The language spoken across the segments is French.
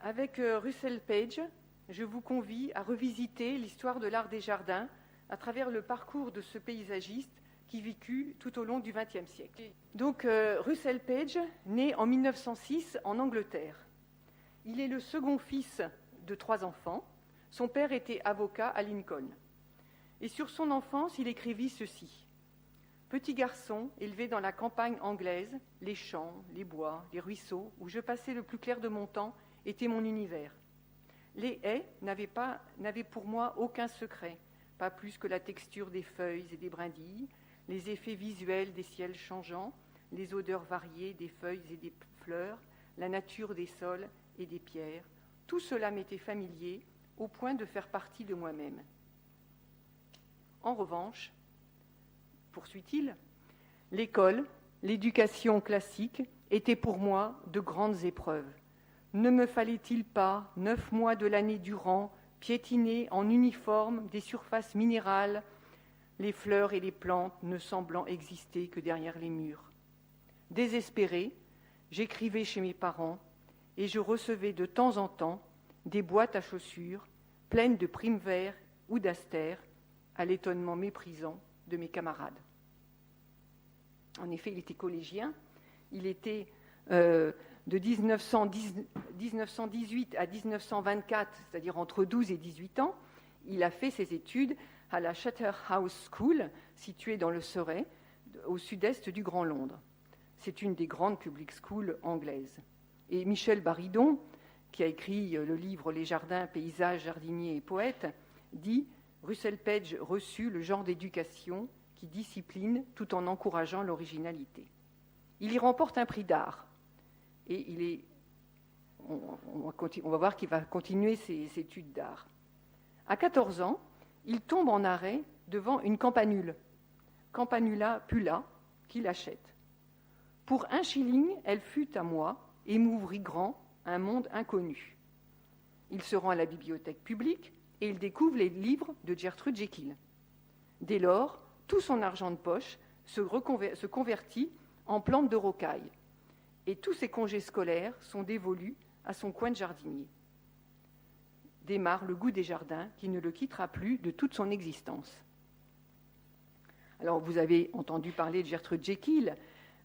Avec Russell Page, je vous convie à revisiter l'histoire de l'art des jardins à travers le parcours de ce paysagiste qui vécut tout au long du XXe siècle. Donc Russell Page, né en 1906 en Angleterre. Il est le second fils de 3 enfants. Son père était avocat à Lincoln. Et sur son enfance, il écrivit ceci. Petit garçon, élevé dans la campagne anglaise, les champs, les bois, les ruisseaux, où je passais le plus clair de mon temps, étaient mon univers. Les haies n'avaient pour moi aucun secret, pas plus que la texture des feuilles et des brindilles, les effets visuels des ciels changeants, les odeurs variées des feuilles et des fleurs, la nature des sols et des pierres. Tout cela m'était familier au point de faire partie de moi-même. En revanche, poursuit-il, l'école, l'éducation classique étaient pour moi de grandes épreuves. Ne me fallait-il pas, 9 mois de l'année durant, piétiner en uniforme des surfaces minérales, les fleurs et les plantes ne semblant exister que derrière les murs. Désespéré, j'écrivais chez mes parents et je recevais de temps en temps des boîtes à chaussures pleines de primes-verts ou d'astères, à l'étonnement méprisant de mes camarades. En effet, il était collégien, il était de 1918 à 1924, c'est-à-dire entre 12 et 18 ans, il a fait ses études à la Charterhouse School, située dans le Surrey, au sud-est du Grand Londres. C'est une des grandes public schools anglaises. Et Michel Baridon, qui a écrit le livre « Les jardins, paysages, jardiniers et poètes », dit « Russell Page reçut le genre d'éducation qui discipline tout en encourageant l'originalité. Il y remporte un prix d'art. Et on va voir qu'il va continuer ses études d'art. À 14 ans, il tombe en arrêt devant une campanule, Campanula pula, qu'il achète. Pour 1 shilling, elle fut à moi et m'ouvrit grand un monde inconnu. Il se rend à la bibliothèque publique et il découvre les livres de Gertrude Jekyll. Dès lors, tout son argent de poche se convertit en plantes de rocaille. Et tous ses congés scolaires sont dévolus à son coin de jardinier. Démarre le goût des jardins qui ne le quittera plus de toute son existence. Alors, vous avez entendu parler de Gertrude Jekyll,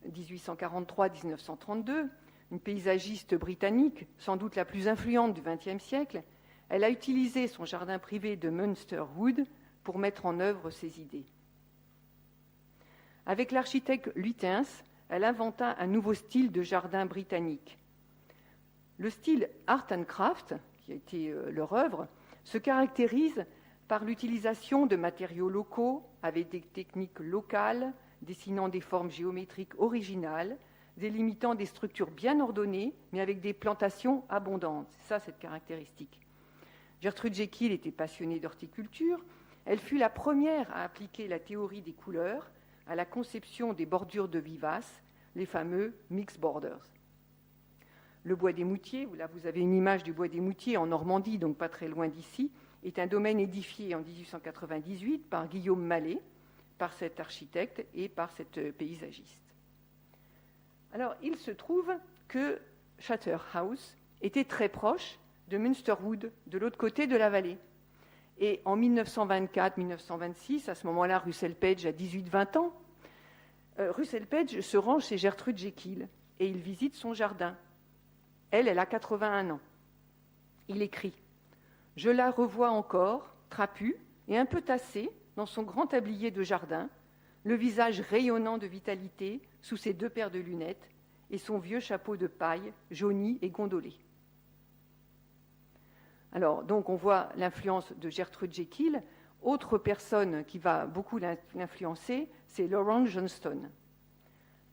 1843-1932, une paysagiste britannique, sans doute la plus influente du XXe siècle. Elle a utilisé son jardin privé de Munster Wood pour mettre en œuvre ses idées. Avec l'architecte Luytens, elle inventa un nouveau style de jardin britannique. Le style Art and Craft, qui a été leur œuvre, se caractérise par l'utilisation de matériaux locaux avec des techniques locales, dessinant des formes géométriques originales, délimitant des structures bien ordonnées, mais avec des plantations abondantes. C'est ça, cette caractéristique. Gertrude Jekyll était passionnée d'horticulture. Elle fut la première à appliquer la théorie des couleurs à la conception des bordures de vivaces, les fameux mixed borders. Le bois des Moutiers, là vous avez une image du bois des Moutiers en Normandie, donc pas très loin d'ici, est un domaine édifié en 1898 par Guillaume Mallet, par cet architecte et par cette paysagiste. Alors, il se trouve que Charterhouse était très proche de Munsterwood, de l'autre côté de la vallée. Et en 1924-1926, à ce moment-là, Russell Page a 18-20 ans, Russell Page se rend chez Gertrude Jekyll et il visite son jardin. Elle a 81 ans. Il écrit « Je la revois encore, trapue et un peu tassée, dans son grand tablier de jardin, le visage rayonnant de vitalité sous ses 2 paires de lunettes et son vieux chapeau de paille jauni et gondolé. » Alors, donc, on voit l'influence de Gertrude Jekyll. Autre personne qui va beaucoup l'influencer, c'est Lawrence Johnston.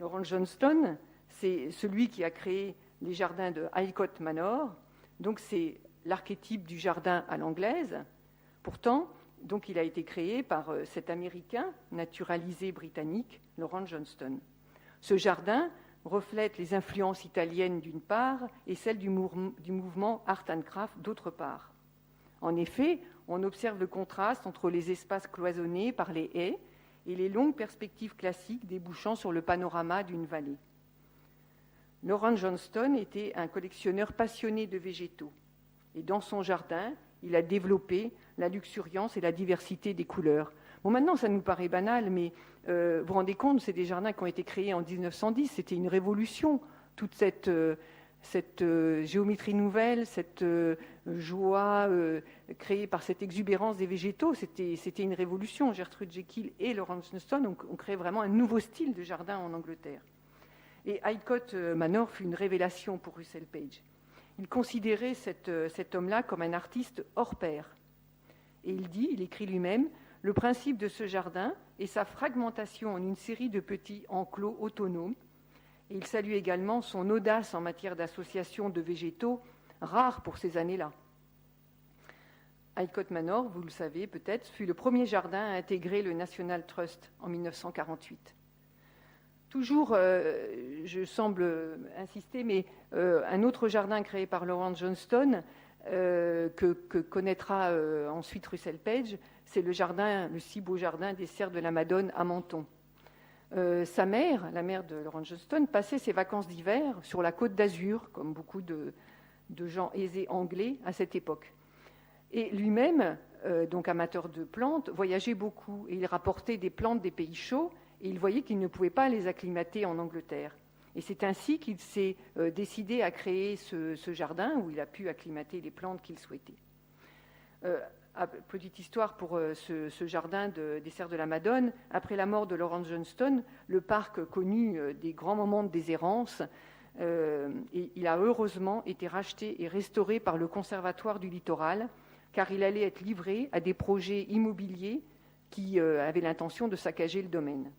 Lawrence Johnston, c'est celui qui a créé les jardins de Highcote Manor. Donc, c'est l'archétype du jardin à l'anglaise. Pourtant, donc, il a été créé par cet Américain naturalisé britannique, Lawrence Johnston. Ce jardin reflète les influences italiennes d'une part et celles du mouvement Art and Craft d'autre part. En effet, on observe le contraste entre les espaces cloisonnés par les haies et les longues perspectives classiques débouchant sur le panorama d'une vallée. Lawrence Johnston était un collectionneur passionné de végétaux. Et dans son jardin, il a développé la luxuriance et la diversité des couleurs. Bon, maintenant, ça nous paraît banal, mais vous vous rendez compte, c'est des jardins qui ont été créés en 1910. C'était une révolution, toute cette géométrie nouvelle, cette joie créée par cette exubérance des végétaux. C'était une révolution. Gertrude Jekyll et Lawrence Johnston ont créé vraiment un nouveau style de jardin en Angleterre. Et Highcote Manor fut une révélation pour Russell Page. Il considérait cet homme-là comme un artiste hors pair. Et il écrit lui-même, « Le principe de ce jardin est sa fragmentation en une série de petits enclos autonomes. » Et il salue également son audace en matière d'association de végétaux, rare pour ces années-là. Highcote Manor, vous le savez peut-être, fut le premier jardin à intégrer le National Trust en 1948. Toujours, je semble insister, mais un autre jardin créé par Lawrence Johnston, que connaîtra ensuite Russell Page, c'est le si beau jardin des Serres de la Madone à Menton. Sa mère, la mère de Lawrence Johnston, passait ses vacances d'hiver sur la Côte d'Azur, comme beaucoup de gens aisés anglais à cette époque. Et lui-même, donc amateur de plantes, voyageait beaucoup et il rapportait des plantes des pays chauds et il voyait qu'il ne pouvait pas les acclimater en Angleterre. Et c'est ainsi qu'il s'est décidé à créer ce jardin où il a pu acclimater les plantes qu'il souhaitait. Petite histoire pour ce jardin des Serres de la Madone. Après la mort de Lawrence Johnston, le parc connut des grands moments de déshérence et il a heureusement été racheté et restauré par le Conservatoire du Littoral, car il allait être livré à des projets immobiliers qui avaient l'intention de saccager le domaine.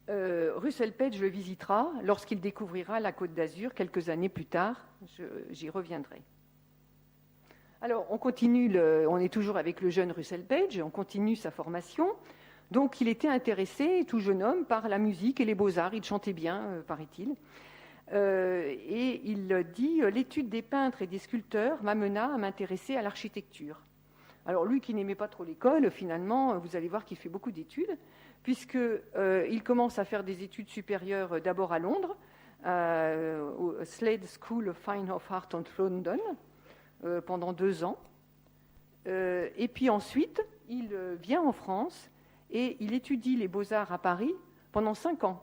Russell Page le visitera lorsqu'il découvrira la Côte d'Azur quelques années plus tard. J'y reviendrai. Alors, on continue, on est toujours avec le jeune Russell Page, on continue sa formation. Donc, il était intéressé, tout jeune homme, par la musique et les beaux-arts. Il chantait bien, paraît-il. Et il dit « L'étude des peintres et des sculpteurs m'amena à m'intéresser à l'architecture ». Alors, lui qui n'aimait pas trop l'école, finalement, vous allez voir qu'il fait beaucoup d'études, puisqu'il commence à faire des études supérieures d'abord à Londres, au Slade School of Fine Art of London, pendant 2 ans. Et puis ensuite, il vient en France et il étudie les beaux-arts à Paris pendant 5 ans.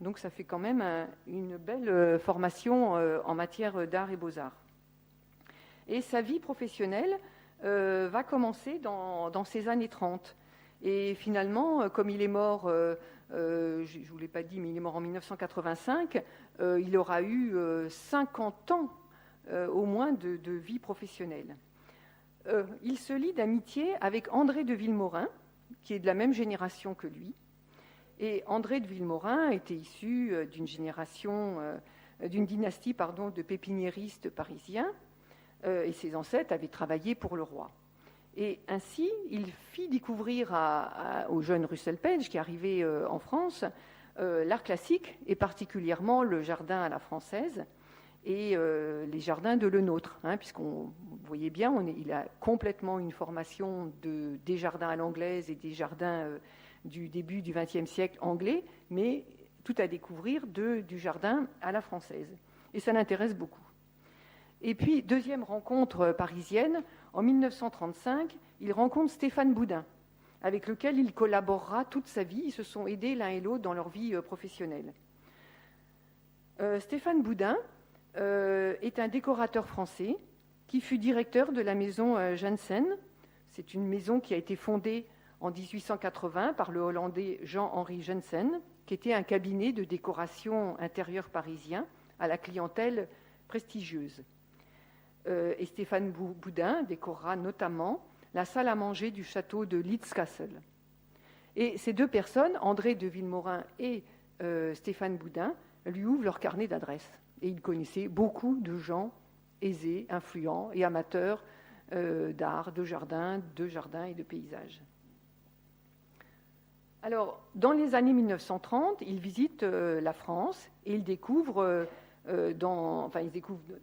Donc ça fait quand même une belle formation en matière d'art et beaux-arts. Et sa vie professionnelle va commencer dans ces années 30. Et finalement, comme il est mort, je ne vous l'ai pas dit, mais il est mort en 1985, il aura eu 50 ans au moins de vie professionnelle. Il se lie d'amitié avec André de Vilmorin, qui est de la même génération que lui. Et André de Vilmorin était issu d'une dynastie de pépiniéristes parisiens, et ses ancêtres avaient travaillé pour le roi. Et ainsi, il fit découvrir au jeune Russell Page, qui arrivait en France, l'art classique, et particulièrement le jardin à la française, et les jardins de Lenôtre, puisqu'on voyait bien, il a complètement une formation des jardins à l'anglaise et des jardins du début du XXe siècle anglais, mais tout à découvrir du jardin à la française. Et ça l'intéresse beaucoup. Et puis, deuxième rencontre parisienne, en 1935, il rencontre Stéphane Boudin, avec lequel il collaborera toute sa vie. Ils se sont aidés l'un et l'autre dans leur vie professionnelle. Stéphane Boudin est un décorateur français qui fut directeur de la maison Janssen. C'est une maison qui a été fondée en 1880 par le Hollandais Jean-Henri Janssen, qui était un cabinet de décoration intérieure parisien à la clientèle prestigieuse. Et Stéphane Boudin décorera notamment la salle à manger du château de Leeds Castle. Et ces 2 personnes, André de Vilmorin et Stéphane Boudin, lui ouvrent leur carnet d'adresses. Et il connaissait beaucoup de gens aisés, influents et amateurs d'art, de jardin et de paysages. Alors, dans les années 1930, il visite la France et il découvre dans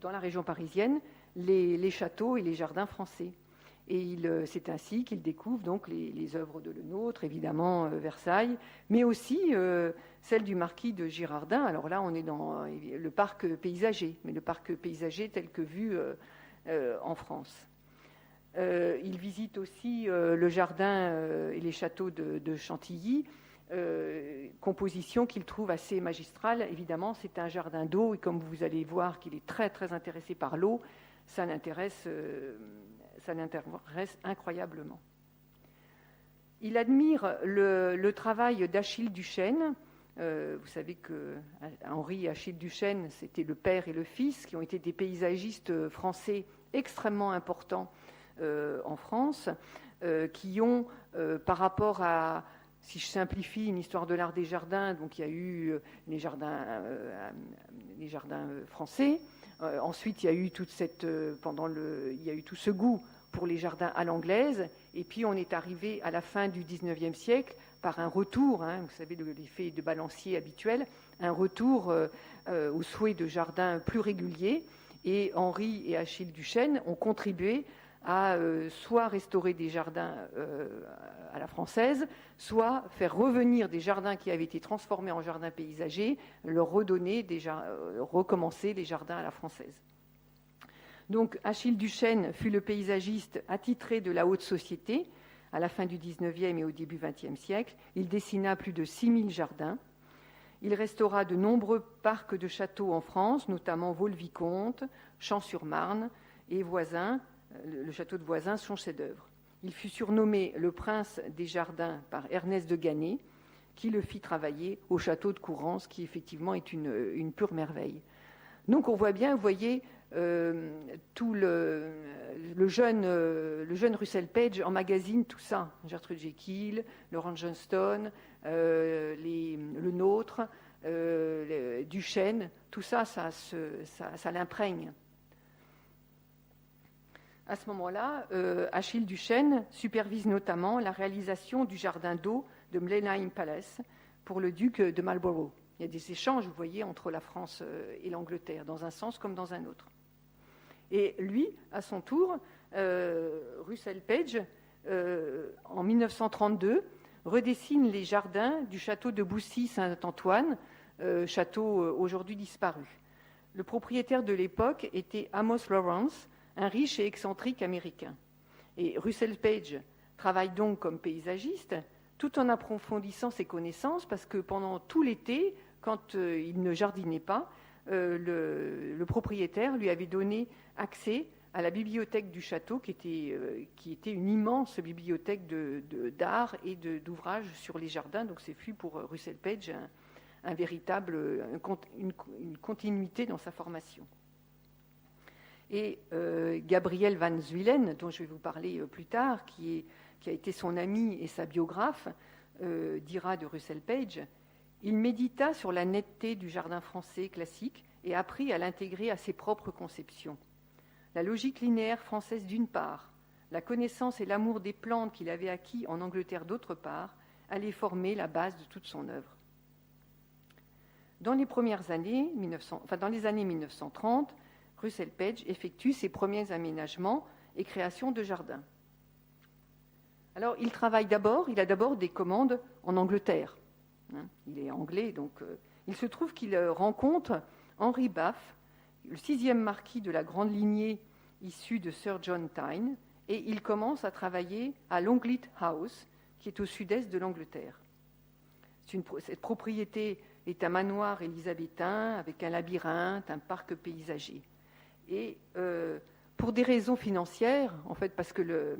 la région parisienne les châteaux et les jardins français. Et c'est ainsi qu'il découvre donc les œuvres de Lenôtre, évidemment Versailles, mais aussi celle du marquis de Girardin. Alors là, on est dans le parc paysager, mais le parc paysager tel que vu en France. Il visite aussi le jardin et les châteaux de Chantilly, composition qu'il trouve assez magistrale. Évidemment, c'est un jardin d'eau, et comme vous allez voir qu'il est très, très intéressé par l'eau, ça l'intéresse incroyablement. Il admire le travail d'Achille Duchesne. Vous savez que Henri et Achille Duchesne, c'était le père et le fils, qui ont été des paysagistes français extrêmement importants en France, qui ont, par rapport à, si je simplifie, une histoire de l'art des jardins, donc il y a eu les jardins français. Ensuite, il y a eu toute cette, il y a eu tout ce goût pour les jardins à l'anglaise, et puis on est arrivé à la fin du XIXe siècle par un retour, vous savez, l'effet de balancier habituel, un retour au souhait de jardins plus réguliers, et Henri et Achille Duchesne ont contribué à soit restaurer des jardins à la française, soit faire revenir des jardins qui avaient été transformés en jardins paysagers, leur redonner recommencer les jardins à la française. Donc Achille Duchesne fut le paysagiste attitré de la haute société à la fin du XIXe et au début XXe siècle. Il dessina plus de 6000 jardins. Il restaura de nombreux parcs de châteaux en France, notamment Vaux-le-Vicomte, Champs-sur-Marne et Voisins. Le château de Voisins, son chef-d'œuvre. Il fut surnommé le prince des jardins par Ernest de Ganay, qui le fit travailler au château de Courrens, qui effectivement est une pure merveille. Donc on voit bien, vous voyez, tout le jeune Russell Page emmagasine tout ça. Gertrude Jekyll, Laurent Johnston, le Nôtre, Duchesne, tout ça, ça l'imprègne. À ce moment-là, Achille Duchesne supervise notamment la réalisation du jardin d'eau de Blenheim Palace pour le duc de Marlborough. Il y a des échanges, vous voyez, entre la France et l'Angleterre, dans un sens comme dans un autre. Et lui, à son tour, Russell Page, en 1932, redessine les jardins du château de Boussy-Saint-Antoine, château aujourd'hui disparu. Le propriétaire de l'époque était Amos Lawrence, un riche et excentrique américain. Et Russell Page travaille donc comme paysagiste, tout en approfondissant ses connaissances, parce que pendant tout l'été, quand il ne jardinait pas, le propriétaire lui avait donné accès à la bibliothèque du château, qui était une immense bibliothèque d'art et d'ouvrages sur les jardins. Donc c'est fut pour Russell Page une continuité dans sa formation. Et Gabrielle Van Zuylen, dont je vais vous parler plus tard, qui a été son ami et sa biographe, dira de Russell Page: il médita sur la netteté du jardin français classique et apprit à l'intégrer à ses propres conceptions. La logique linéaire française d'une part, la connaissance et l'amour des plantes qu'il avait acquis en Angleterre d'autre part, allaient former la base de toute son œuvre. Dans les années 1930, Russell Page effectue ses premiers aménagements et créations de jardins. Alors, il a d'abord des commandes en Angleterre. Il est anglais, donc il se trouve qu'il rencontre Henry Bath, le 6e marquis de la grande lignée issue de Sir John Tyne, et il commence à travailler à Longleat House, qui est au sud-est de l'Angleterre. Cette propriété est un manoir élisabétain avec un labyrinthe, un parc paysager. Et pour des raisons financières, en fait, parce que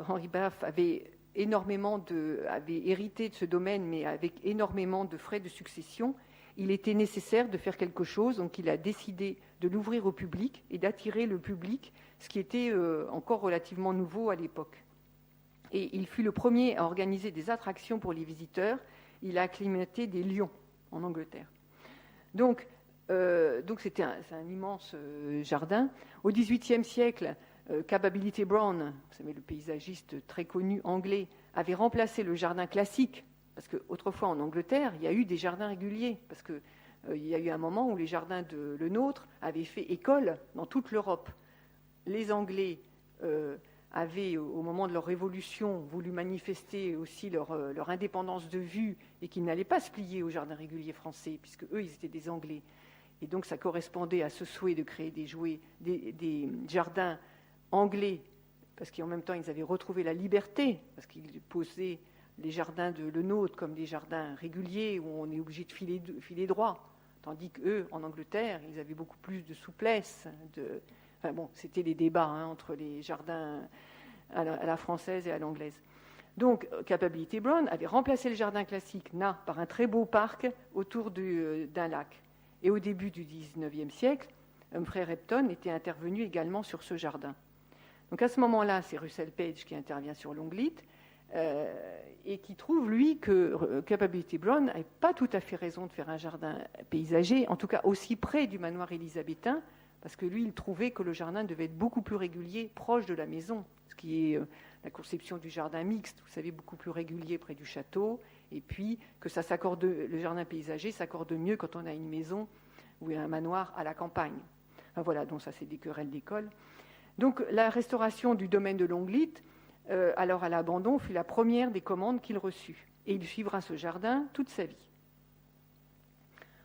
Henry Bath avait hérité de ce domaine, mais avec énormément de frais de succession, il était nécessaire de faire quelque chose. Donc il a décidé de l'ouvrir au public et d'attirer le public, ce qui était encore relativement nouveau à l'époque. Et il fut le premier à organiser des attractions pour les visiteurs. Il a acclimaté des lions en Angleterre. Donc c'est un immense jardin. Au XVIIIe siècle, Capability Brown, vous savez, le paysagiste très connu anglais, avait remplacé le jardin classique, parce qu'autrefois en Angleterre, il y a eu des jardins réguliers, parce qu'il y a eu un moment où les jardins de Lenôtre avaient fait école dans toute l'Europe. Les Anglais avaient, au moment de leur révolution, voulu manifester aussi leur indépendance de vue et qu'ils n'allaient pas se plier au jardin régulier français, puisque eux, ils étaient des Anglais. Et donc, ça correspondait à ce souhait de créer des jardins anglais, parce qu'en même temps, ils avaient retrouvé la liberté, parce qu'ils posaient les jardins de le nôtre comme des jardins réguliers où on est obligé de filer droit. Tandis qu'eux, en Angleterre, ils avaient beaucoup plus de souplesse. Enfin bon, c'était les débats entre les jardins à la française et à l'anglaise. Donc, Capability Brown avait remplacé le jardin classique NA par un très beau parc autour d'un lac. Et au début du XIXe siècle, Humphrey Repton était intervenu également sur ce jardin. Donc à ce moment-là, c'est Russell Page qui intervient sur Longleat et qui trouve, lui, que Capability Brown n'avait pas tout à fait raison de faire un jardin paysager, en tout cas aussi près du manoir élisabétain, parce que lui, il trouvait que le jardin devait être beaucoup plus régulier, proche de la maison, ce qui est la conception du jardin mixte, vous savez, beaucoup plus régulier près du château, et puis que le jardin paysager s'accorde mieux quand on a une maison ou un manoir à la campagne. Enfin, voilà, donc ça c'est des querelles d'école. Donc la restauration du domaine de Longleat, alors à l'abandon, fut la première des commandes qu'il reçut, et il suivra ce jardin toute sa vie.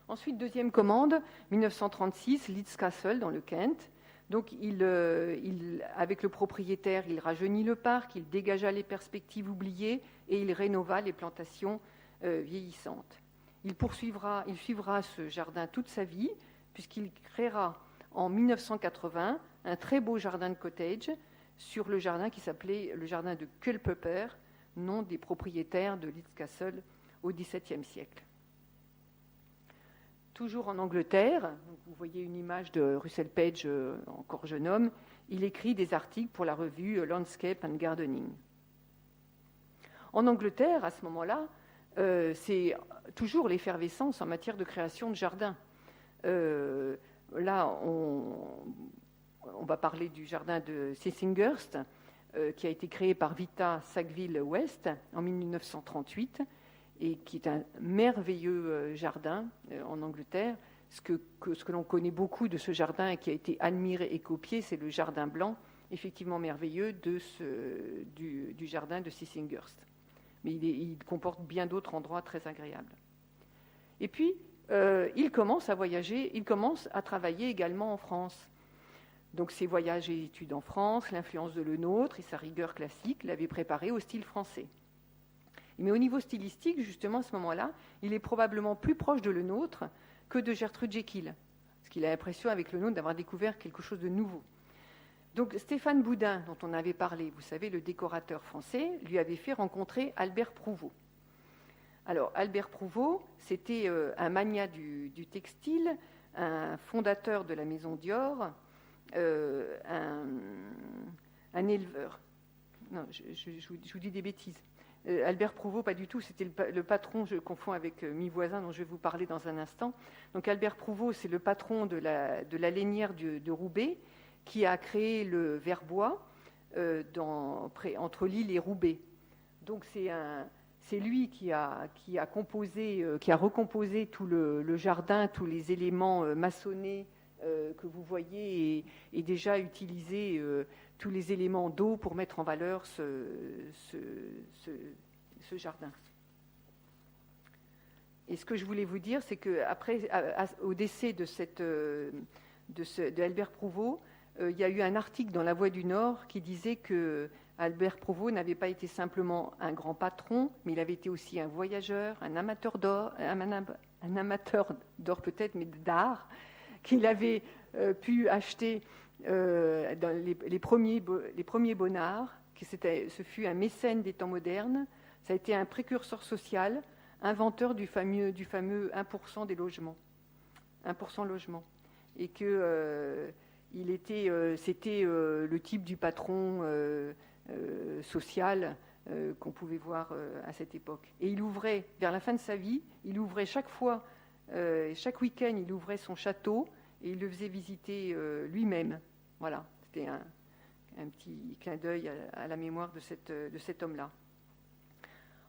Ensuite, deuxième commande, 1936, Leeds Castle, dans le Kent. Donc, avec le propriétaire, il rajeunit le parc, il dégagea les perspectives oubliées et il rénova les plantations vieillissantes. Il suivra ce jardin toute sa vie, puisqu'il créera en 1980 un très beau jardin de cottage sur le jardin qui s'appelait le jardin de Culpeper, nom des propriétaires de Leeds Castle au XVIIe siècle. Toujours en Angleterre, vous voyez une image de Russell Page, encore jeune homme, il écrit des articles pour la revue Landscape and Gardening. En Angleterre, à ce moment-là, c'est toujours l'effervescence en matière de création de jardins. Là, on va parler du jardin de Sissinghurst, qui a été créé par Vita Sackville-West en 1938, et qui est un merveilleux jardin en Angleterre. Ce que l'on connaît beaucoup de ce jardin et qui a été admiré et copié, c'est le jardin blanc, effectivement merveilleux, du jardin de Sissinghurst. Mais il comporte bien d'autres endroits très agréables. Et puis, il commence à voyager, il commence à travailler également en France. Donc ses voyages et études en France, l'influence de Le Nôtre et sa rigueur classique l'avaient préparé au style français. Mais au niveau stylistique, justement, à ce moment-là, il est probablement plus proche de Le Nôtre que de Gertrude Jekyll, parce qu'il a l'impression, avec Le Nôtre, d'avoir découvert quelque chose de nouveau. Donc Stéphane Boudin, dont on avait parlé, vous savez, le décorateur français, lui avait fait rencontrer Albert Prouveau. Alors, Albert Prouveau, c'était un magnat du textile, un fondateur de la maison Dior, un éleveur. Non, je vous dis des bêtises. Albert Prouveau, pas du tout, c'était le patron, je confonds avec Mi Voisin, dont je vais vous parler dans un instant. Donc Albert Prouveau, c'est le patron de la lainière de Roubaix, qui a créé le Verbois entre Lille et Roubaix. Donc c'est lui qui a recomposé tout le jardin, tous les éléments maçonnés que vous voyez, et déjà utilisé tous les éléments d'eau pour mettre en valeur ce jardin. Et ce que je voulais vous dire, c'est qu'après, au décès de Albert Prouveau, il y a eu un article dans La Voix du Nord qui disait que Albert Prouveau n'avait pas été simplement un grand patron, mais il avait été aussi un voyageur, un amateur d'or peut-être, mais d'art, qu'il avait pu acheter dans les premiers Bonnards, ce fut un mécène des temps modernes, ça a été un précurseur social, inventeur du fameux 1% des logements, 1% logement, et que c'était le type du patron social qu'on pouvait voir à cette époque. Et il ouvrait, vers la fin de sa vie, il ouvrait chaque week-end, il ouvrait son château et il le faisait visiter lui-même. Voilà, c'était un petit clin d'œil à la mémoire de cet homme-là.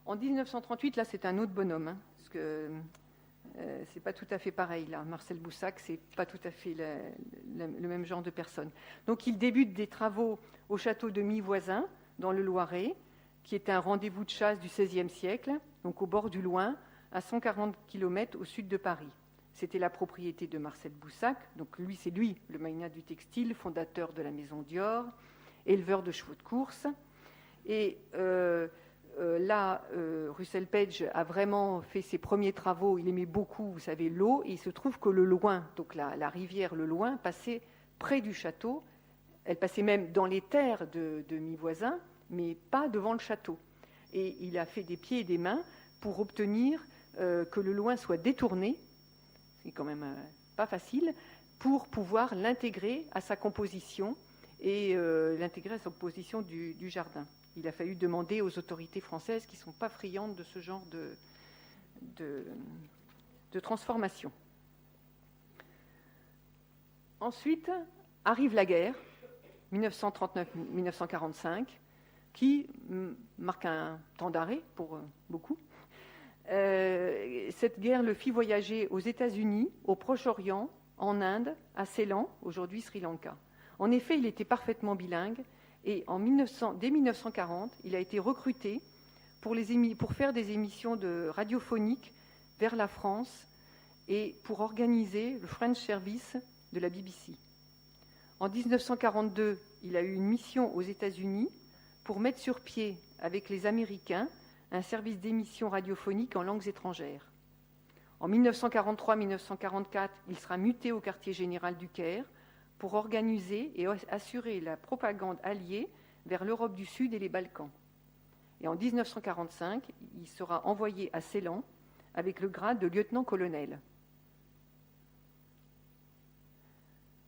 En 1938, là, c'est un autre bonhomme, parce que c'est pas tout à fait pareil là. Marcel Boussac, c'est pas tout à fait le même genre de personne. Donc il débute des travaux au château de Mivoisin, dans le Loiret, qui est un rendez-vous de chasse du XVIe siècle, donc au bord du Loing, à 140 km au sud de Paris. C'était la propriété de Marcel Boussac, donc c'est lui, le magnat du textile, fondateur de la maison Dior, éleveur de chevaux de course. Et Russell Page a vraiment fait ses premiers travaux. Il aimait beaucoup, vous savez, l'eau. Et il se trouve que le Loing, donc la rivière le Loing, passait près du château. Elle passait même dans les terres de Mivoisin, mais pas devant le château. Et il a fait des pieds et des mains pour obtenir que le Loing soit détourné. C'est quand même pas facile, pour pouvoir l'intégrer à sa composition et l'intégrer à sa composition du jardin. Il a fallu demander aux autorités françaises qui ne sont pas friandes de ce genre de transformation. Ensuite arrive la guerre, 1939-1945, qui marque un temps d'arrêt pour beaucoup. Cette guerre le fit voyager aux États-Unis, au Proche-Orient, en Inde, à Ceylan, aujourd'hui Sri Lanka. En effet, il était parfaitement bilingue et dès 1940, il a été recruté pour faire des émissions radiophoniques vers la France et pour organiser le French Service de la BBC. En 1942, il a eu une mission aux États-Unis pour mettre sur pied, avec les Américains, un service d'émission radiophonique en langues étrangères. En 1943-1944, il sera muté au quartier général du Caire pour organiser et assurer la propagande alliée vers l'Europe du Sud et les Balkans. Et en 1945, il sera envoyé à Ceylan avec le grade de lieutenant-colonel.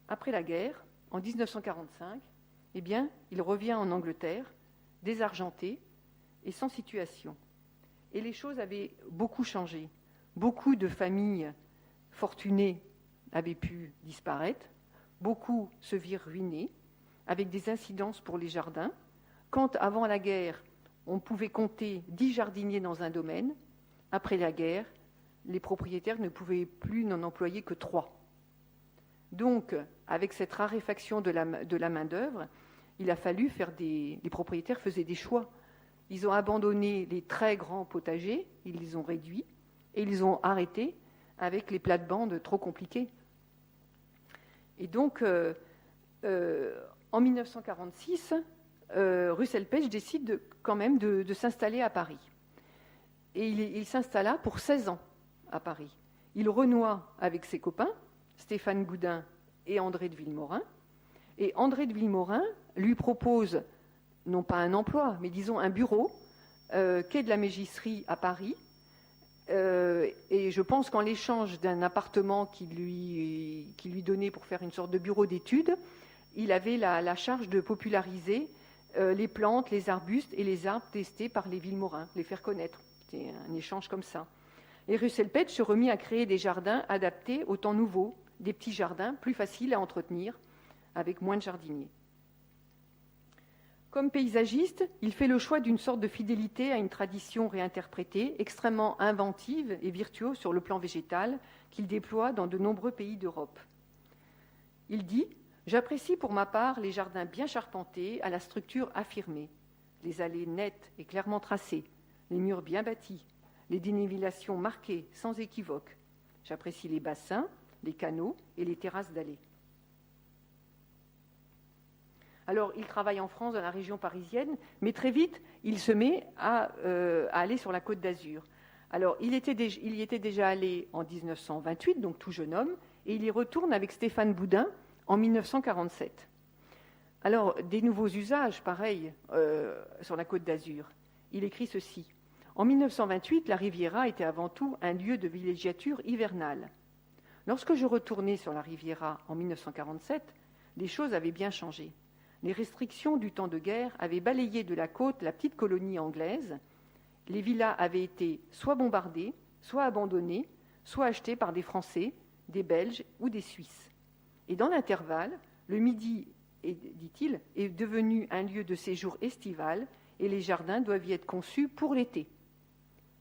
Après la guerre, en 1945, eh bien, il revient en Angleterre, désargenté et sans situation. Et les choses avaient beaucoup changé. Beaucoup de familles fortunées avaient pu disparaître, beaucoup se virent ruinées, avec des incidences pour les jardins. Quand, avant la guerre, on pouvait compter 10 jardiniers dans un domaine, après la guerre, les propriétaires ne pouvaient plus n'en employer que 3. Donc, avec cette raréfaction de la main-d'œuvre, il a fallu les propriétaires faisaient des choix. Ils ont abandonné les très grands potagers, ils les ont réduits, et ils ont arrêté avec les plates-bandes trop compliquées. Et donc, en 1946, Russell Page décide quand même de s'installer à Paris. Et il s'installa pour 16 ans à Paris. Il renoie avec ses copains, Stéphane Goudin et André de Villemorin. Et André de Villemorin lui propose, non pas un emploi, mais disons un bureau, quai de la Mégisserie à Paris. Et je pense qu'en l'échange d'un appartement qu'il lui donnait pour faire une sorte de bureau d'études, il avait la charge de populariser les plantes, les arbustes et les arbres testés par les Villemorins, les faire connaître. C'était un échange comme ça. Et Russell Page se remit à créer des jardins adaptés au temps nouveau, des petits jardins plus faciles à entretenir, avec moins de jardiniers. Comme paysagiste, il fait le choix d'une sorte de fidélité à une tradition réinterprétée, extrêmement inventive et virtuose sur le plan végétal, qu'il déploie dans de nombreux pays d'Europe. Il dit « J'apprécie pour ma part les jardins bien charpentés, à la structure affirmée, les allées nettes et clairement tracées, les murs bien bâtis, les dénivellations marquées, sans équivoque. J'apprécie les bassins, les canaux et les terrasses d'allées. » Alors, il travaille en France, dans la région parisienne, mais très vite, il se met à aller sur la Côte d'Azur. Alors, il y était déjà allé en 1928, donc tout jeune homme, et il y retourne avec Stéphane Boudin en 1947. Alors, des nouveaux usages, pareil, sur la Côte d'Azur. Il écrit ceci. En 1928, la Riviera était avant tout un lieu de villégiature hivernale. Lorsque je retournais sur la Riviera en 1947, les choses avaient bien changé. Les restrictions du temps de guerre avaient balayé de la côte la petite colonie anglaise. Les villas avaient été soit bombardées, soit abandonnées, soit achetées par des Français, des Belges ou des Suisses. Et dans l'intervalle, le Midi, dit-il, est devenu un lieu de séjour estival et les jardins doivent y être conçus pour l'été.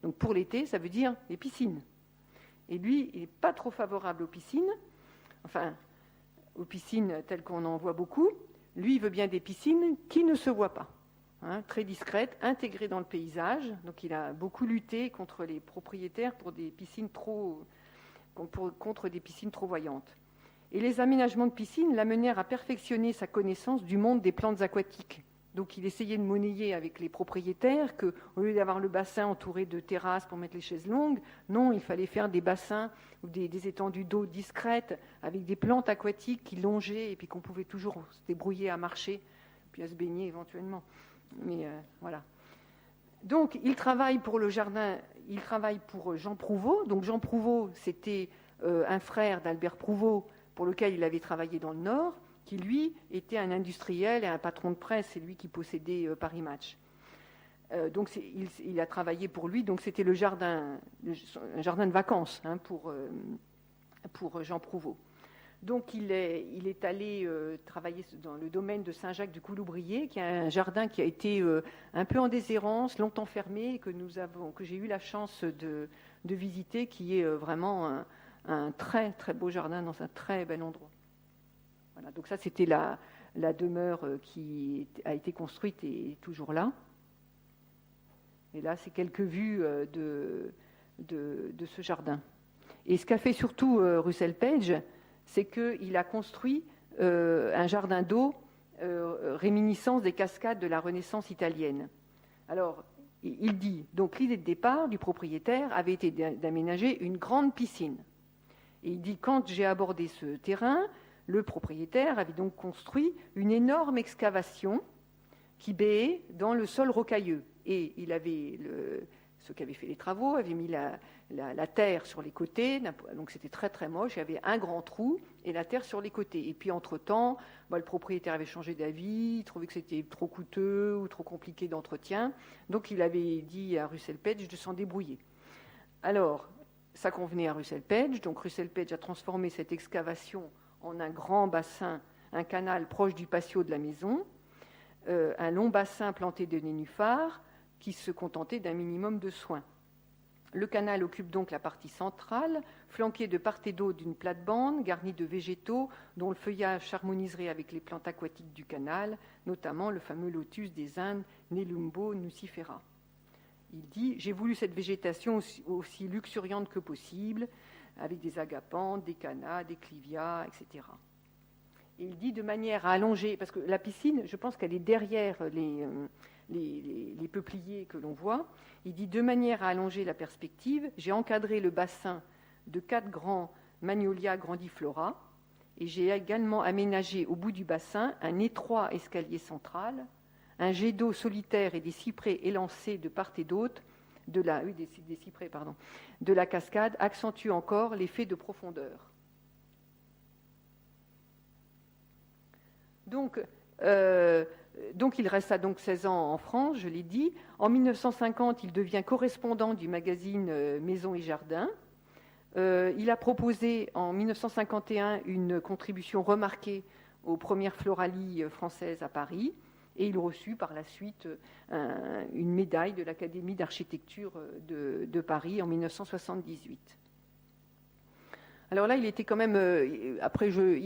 Donc pour l'été, ça veut dire les piscines. Et lui, il n'est pas trop favorable aux piscines, enfin, aux piscines telles qu'on en voit beaucoup. Lui, il veut bien des piscines qui ne se voient pas, hein, très discrètes, intégrées dans le paysage. Donc il a beaucoup lutté contre les propriétaires pour des piscines contre des piscines trop voyantes. Et les aménagements de piscines l'amenèrent à perfectionner sa connaissance du monde des plantes aquatiques. Donc il essayait de monnayer avec les propriétaires qu'au lieu d'avoir le bassin entouré de terrasses pour mettre les chaises longues, non, il fallait faire des bassins ou des étendues d'eau discrètes avec des plantes aquatiques qui longeaient et puis qu'on pouvait toujours se débrouiller à marcher, puis à se baigner éventuellement. Mais voilà. Donc il travaille pour le jardin, il travaille pour Jean Prouveau. Donc Jean Prouveau, c'était un frère d'Albert Prouveau pour lequel il avait travaillé dans le Nord, qui, lui, était un industriel et un patron de presse. C'est lui qui possédait Paris Match. Donc, il a travaillé pour lui. Donc, c'était un jardin de vacances, hein, pour Jean Prouveau. Donc, il est allé travailler dans le domaine de Saint-Jacques-du-Couloubrier, qui est un jardin qui a été un peu en déshérence, longtemps fermé, que j'ai eu la chance de visiter, qui est vraiment un très, très beau jardin dans un très bel endroit. Voilà, donc ça, c'était la demeure qui a été construite et est toujours là. Et là, c'est quelques vues de ce jardin. Et ce qu'a fait surtout Russell Page, c'est qu'il a construit un jardin d'eau réminiscence des cascades de la Renaissance italienne. Alors, il dit, donc l'idée de départ du propriétaire avait été d'aménager une grande piscine. Et il dit, quand j'ai abordé ce terrain, le propriétaire avait donc construit une énorme excavation qui béait dans le sol rocailleux. Et il avait, ceux qui avaient fait les travaux avaient mis la terre sur les côtés, donc c'était très très moche, il y avait un grand trou et la terre sur les côtés. Et puis entre-temps, le propriétaire avait changé d'avis, il trouvait que c'était trop coûteux ou trop compliqué d'entretien, donc il avait dit à Russell Page de s'en débrouiller. Alors, ça convenait à Russell Page, donc Russell Page a transformé cette excavation en un grand bassin, un canal proche du patio de la maison, un long bassin planté de nénuphars qui se contentait d'un minimum de soins. Le canal occupe donc la partie centrale, flanqué de part et d'autre d'une plate-bande garnie de végétaux dont le feuillage s'harmoniserait avec les plantes aquatiques du canal, notamment le fameux lotus des Indes, Nelumbo nucifera. Il dit « J'ai voulu cette végétation aussi luxuriante que possible, avec des agapantes, des cannas, des clivias, etc. » Et il dit de manière à allonger, parce que la piscine, je pense qu'elle est derrière les peupliers que l'on voit, il dit de manière à allonger la perspective, j'ai encadré le bassin de 4 grands Magnolia grandiflora et j'ai également aménagé au bout du bassin un étroit escalier central, un jet d'eau solitaire et des cyprès élancés de part et d'autre de la cascade accentuent encore l'effet de profondeur. Donc il resta donc 16 ans en France, je l'ai dit. En 1950, il devient correspondant du magazine Maison et Jardin. Il a proposé en 1951 une contribution remarquée aux premières floralies françaises à Paris. Et il reçut par la suite une médaille de l'Académie d'architecture de Paris en 1978. Alors là, il était quand même...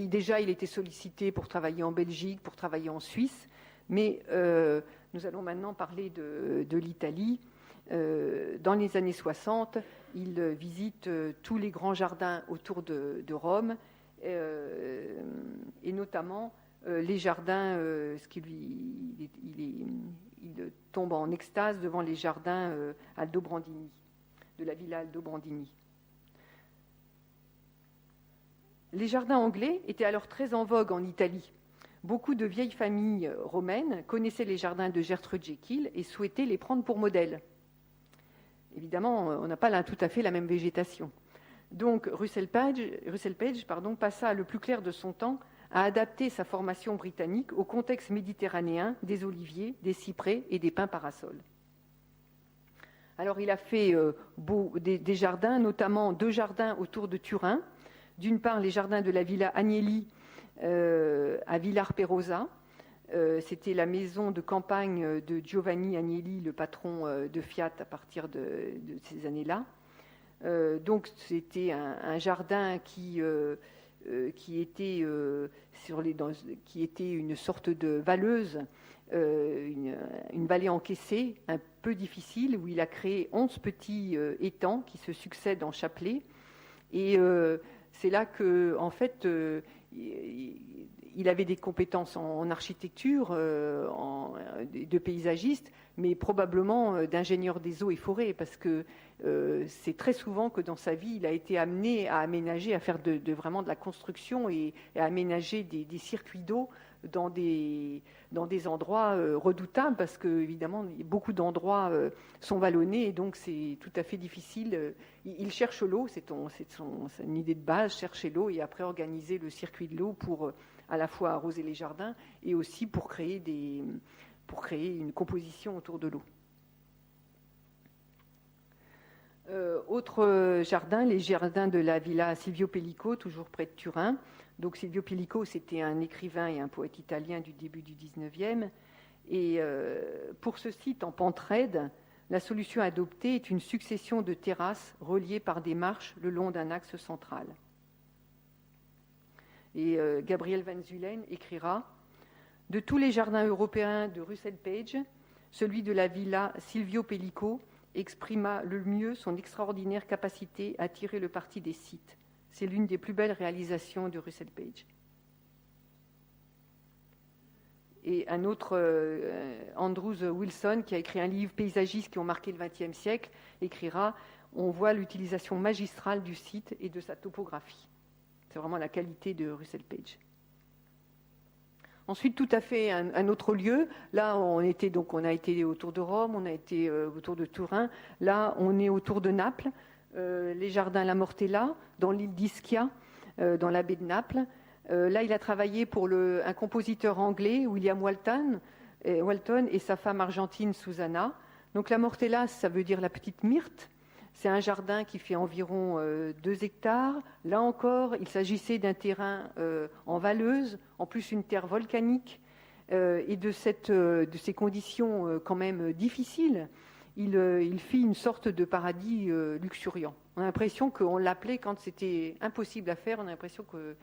déjà, il était sollicité pour travailler en Belgique, pour travailler en Suisse. Mais nous allons maintenant parler de l'Italie. Dans les années 60, il visite tous les grands jardins autour de Rome, et notamment les jardins, il tombe en extase devant les jardins Aldobrandini, de la villa Aldobrandini. Les jardins anglais étaient alors très en vogue en Italie. Beaucoup de vieilles familles romaines connaissaient les jardins de Gertrude Jekyll et souhaitaient les prendre pour modèle. Évidemment, on n'a pas tout à fait la même végétation. Donc Russell Page passa le plus clair de son temps à adapter sa formation britannique au contexte méditerranéen des oliviers, des cyprès et des pins parasols. Alors il a fait des jardins, notamment 2 jardins autour de Turin. D'une part, les jardins de la Villa Agnelli à Villar Perosa. C'était la maison de campagne de Giovanni Agnelli, le patron de Fiat à partir de ces années-là. Donc c'était un jardin qui était qui était une sorte de valleuse, une vallée encaissée, un peu difficile, où il a créé 11 petits étangs qui se succèdent en chapelets. Et c'est là que, en fait, il avait des compétences en architecture, de paysagiste, mais probablement d'ingénieur des eaux et forêts, parce que c'est très souvent que dans sa vie, il a été amené à aménager, à faire vraiment de la construction et à aménager des circuits d'eau dans des endroits redoutables, parce que évidemment beaucoup d'endroits sont vallonnés et donc c'est tout à fait difficile. Il cherche l'eau, c'est une idée de base, chercher l'eau et après organiser le circuit de l'eau pour à la fois arroser les jardins et aussi pour créer une composition autour de l'eau. Autre jardin, les jardins de la villa Silvio Pellico, toujours près de Turin. Donc Silvio Pellico, c'était un écrivain et un poète italien du début du 19e. Et pour ce site en pente raide, la solution adoptée est une succession de terrasses reliées par des marches le long d'un axe central. Et Gabriel Van Zulen écrira « De tous les jardins européens de Russell Page, celui de la villa Silvio Pellico exprima le mieux son extraordinaire capacité à tirer le parti des sites. C'est l'une des plus belles réalisations de Russell Page. » Et un autre, Andrews Wilson, qui a écrit un livre Paysagistes qui ont marqué le XXe siècle, écrira « On voit l'utilisation magistrale du site et de sa topographie. » C'est vraiment la qualité de Russell Page. Ensuite, tout à fait un autre lieu. Là, on a été autour de Rome, on a été autour de Turin. Là, on est autour de Naples, les jardins La Mortella, dans l'île d'Ischia, dans la baie de Naples. Là, il a travaillé pour un compositeur anglais, William Walton, et sa femme argentine, Susanna. Donc, La Mortella, ça veut dire la petite myrte. C'est un jardin qui fait environ 2 hectares. Là encore, il s'agissait d'un terrain en valleuse, en plus une terre volcanique, et de ces conditions quand même difficiles, il fit une sorte de paradis luxuriant. On a l'impression qu'on l'appelait quand c'était impossible à faire, on a l'impression que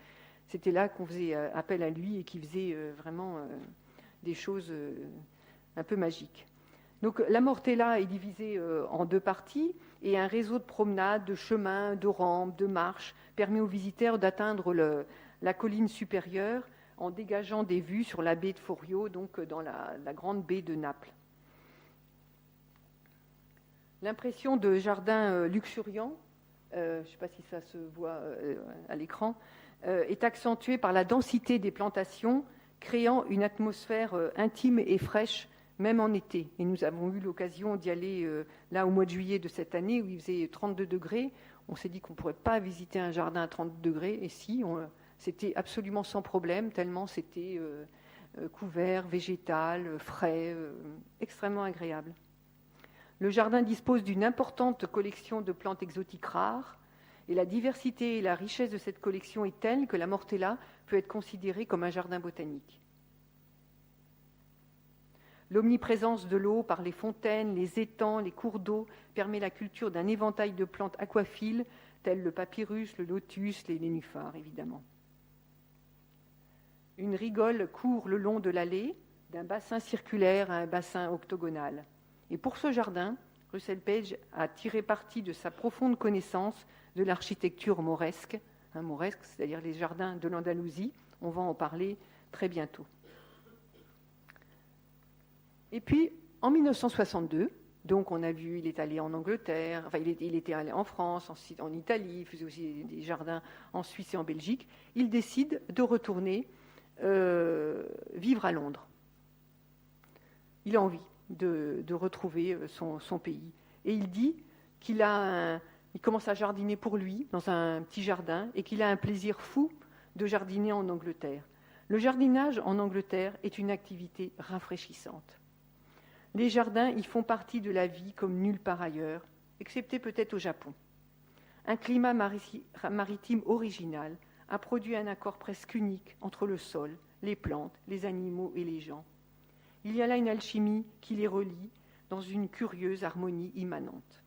c'était là qu'on faisait appel à lui et qu'il faisait vraiment des choses un peu magiques. Donc la Mortella est divisée en 2 parties et un réseau de promenades, de chemins, de rampes, de marches permet aux visiteurs d'atteindre la colline supérieure en dégageant des vues sur la baie de Forio, donc dans la grande baie de Naples. L'impression de jardin luxuriant, je ne sais pas si ça se voit à l'écran, est accentuée par la densité des plantations, créant une atmosphère intime et fraîche même en été. Et nous avons eu l'occasion d'y aller là au mois de juillet de cette année où il faisait 32 degrés. On s'est dit qu'on ne pourrait pas visiter un jardin à 32 degrés. Et si, c'était absolument sans problème, tellement c'était couvert, végétal, frais, extrêmement agréable. Le jardin dispose d'une importante collection de plantes exotiques rares. Et la diversité et la richesse de cette collection est telle que la Mortella peut être considérée comme un jardin botanique. L'omniprésence de l'eau par les fontaines, les étangs, les cours d'eau permet la culture d'un éventail de plantes aquaphiles telles le papyrus, le lotus, les nénuphars évidemment. Une rigole court le long de l'allée, d'un bassin circulaire à un bassin octogonal. Et pour ce jardin, Russell Page a tiré parti de sa profonde connaissance de l'architecture mauresque, mauresque, c'est-à-dire les jardins de l'Andalousie. On va en parler très bientôt. Et puis, en 1962, donc on a vu, il est allé en Angleterre, enfin il était allé en France, ensuite en Italie, il faisait aussi des jardins en Suisse et en Belgique. Il décide de retourner vivre à Londres. Il a envie de retrouver son pays. Et il dit qu'il il commence à jardiner pour lui dans un petit jardin et qu'il a un plaisir fou de jardiner en Angleterre. Le jardinage en Angleterre est une activité rafraîchissante. Les jardins y font partie de la vie comme nulle part ailleurs, excepté peut-être au Japon. Un climat maritime original a produit un accord presque unique entre le sol, les plantes, les animaux et les gens. Il y a là une alchimie qui les relie dans une curieuse harmonie immanente.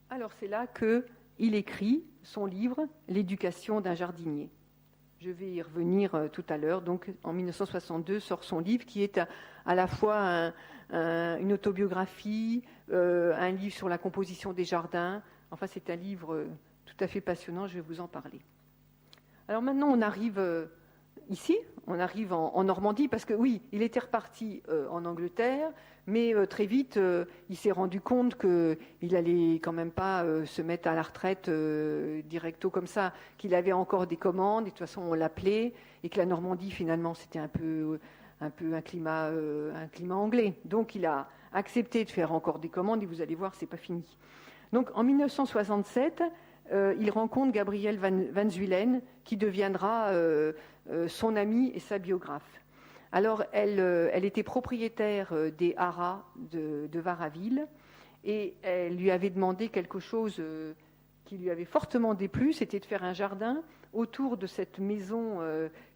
Alors c'est là qu'il écrit son livre « L'éducation d'un jardinier ». Je vais y revenir tout à l'heure. Donc en 1962 sort son livre qui est à la fois une autobiographie, un livre sur la composition des jardins. Enfin c'est un livre tout à fait passionnant, je vais vous en parler. Alors maintenant on arrive ici, on arrive en Normandie, parce que oui, il était reparti en Angleterre, mais très vite, il s'est rendu compte qu'il allait quand même pas se mettre à la retraite directo comme ça, qu'il avait encore des commandes, et de toute façon on l'appelait, et que la Normandie finalement c'était un peu un climat anglais. Donc il a accepté de faire encore des commandes, et vous allez voir, c'est pas fini. Donc en 1967, il rencontre Gabrielle Van Zuylen, qui deviendra son amie et sa biographe. Alors, elle était propriétaire des haras de Varaville, et elle lui avait demandé quelque chose qui lui avait fortement déplu, c'était de faire un jardin autour de cette maison,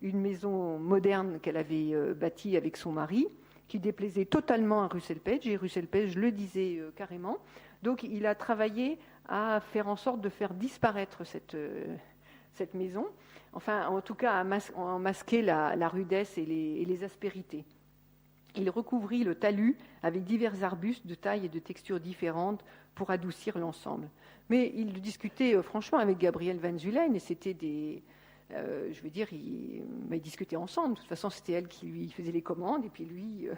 une maison moderne qu'elle avait bâtie avec son mari, qui déplaisait totalement à Russell Page, et Russell Page le disait carrément. Donc, il a travaillé à faire en sorte de faire disparaître cette maison, enfin, en tout cas, à masquer la rudesse et les aspérités. Il recouvrit le talus avec divers arbustes de taille et de texture différentes pour adoucir l'ensemble. Mais il discutait franchement avec Gabrielle Van Zuylen, et c'était des... je veux dire, ils discutaient ensemble. De toute façon, c'était elle qui lui faisait les commandes, et puis lui,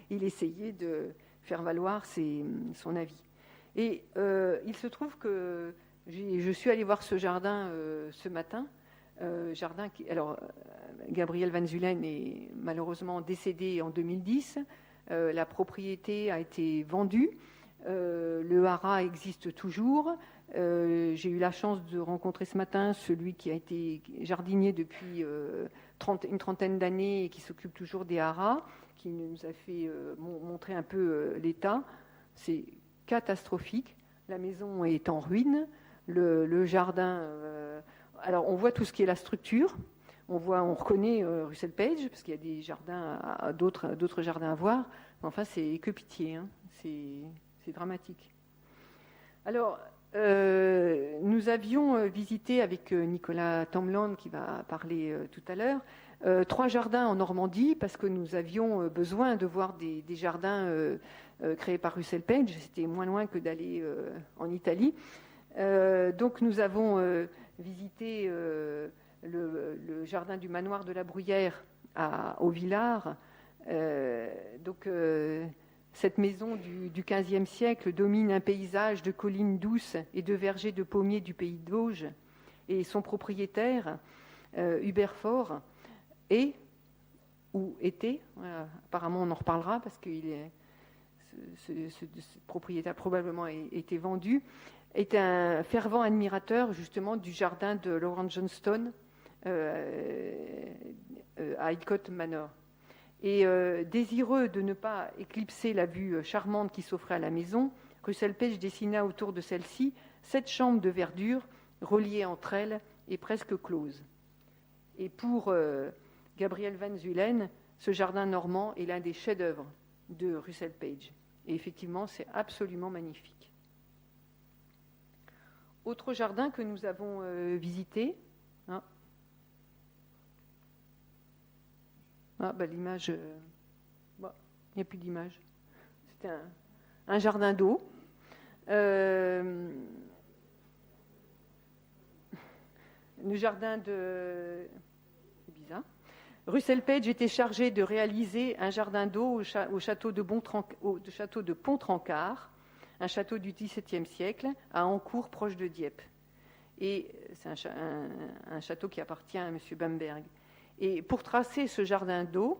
il essayait de faire valoir son avis. Et il se trouve que je suis allée voir ce jardin ce matin. Jardin qui, alors, Gabrielle Van Zuylen est malheureusement décédée en 2010. La propriété a été vendue. Le haras existe toujours. J'ai eu la chance de rencontrer ce matin celui qui a été jardinier depuis une trentaine d'années et qui s'occupe toujours des haras, qui nous a fait montrer un peu l'état. C'est catastrophique. La maison est en ruine. Le jardin... alors, on voit tout ce qui est la structure. On reconnaît Russell Page, parce qu'il y a des jardins, d'autres jardins à voir. Mais enfin, c'est que pitié. Hein. C'est dramatique. Alors, nous avions visité avec Nicolas Tomland, qui va parler tout à l'heure, 3 jardins en Normandie, parce que nous avions besoin de voir des jardins créés par Russell Page. C'était moins loin que d'aller en Italie. Donc nous avons visité le jardin du manoir de la Bruyère au Villars. Cette maison du XVe siècle domine un paysage de collines douces et de vergers de pommiers du pays d'Auge. Et son propriétaire, Hubert Faure, était, apparemment on en reparlera parce que ce propriétaire probablement a été vendu, est un fervent admirateur justement du jardin de Lawrence Johnston à Idcot Manor. Et désireux de ne pas éclipser la vue charmante qui s'offrait à la maison, Russell Page dessina autour de celle-ci 7 chambres de verdure reliées entre elles et presque closes. Et pour Gabrielle Van Zuylen, ce jardin normand est l'un des chefs-d'œuvre de Russell Page. Et effectivement, c'est absolument magnifique. Autre jardin que nous avons visité. Hein. L'image... il n'y a plus d'image. C'était un jardin d'eau. Le jardin de... C'est bizarre. Russell Page était chargé de réaliser un jardin d'eau au château de Pont-Trancard, un château du XVIIe siècle, à Ancourt, proche de Dieppe. Et c'est un château qui appartient à M. Bamberg. Et pour tracer ce jardin d'eau,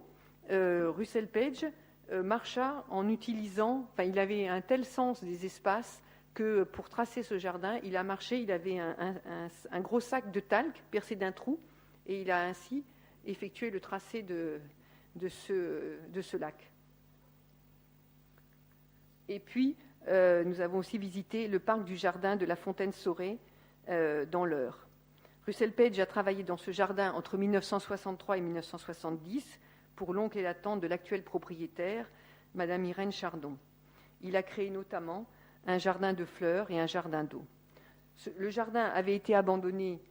Russell Page marcha en utilisant... Enfin, il avait un tel sens des espaces que pour tracer ce jardin, il a marché, il avait un gros sac de talc percé d'un trou, et il a ainsi effectué le tracé de ce lac. Et puis, nous avons aussi visité le parc du jardin de la Fontaine-Sauré dans l'Eure. Russell Page a travaillé dans ce jardin entre 1963 et 1970 pour l'oncle et la tante de l'actuel propriétaire, Madame Irène Chardon. Il a créé notamment un jardin de fleurs et un jardin d'eau. Le jardin avait été abandonné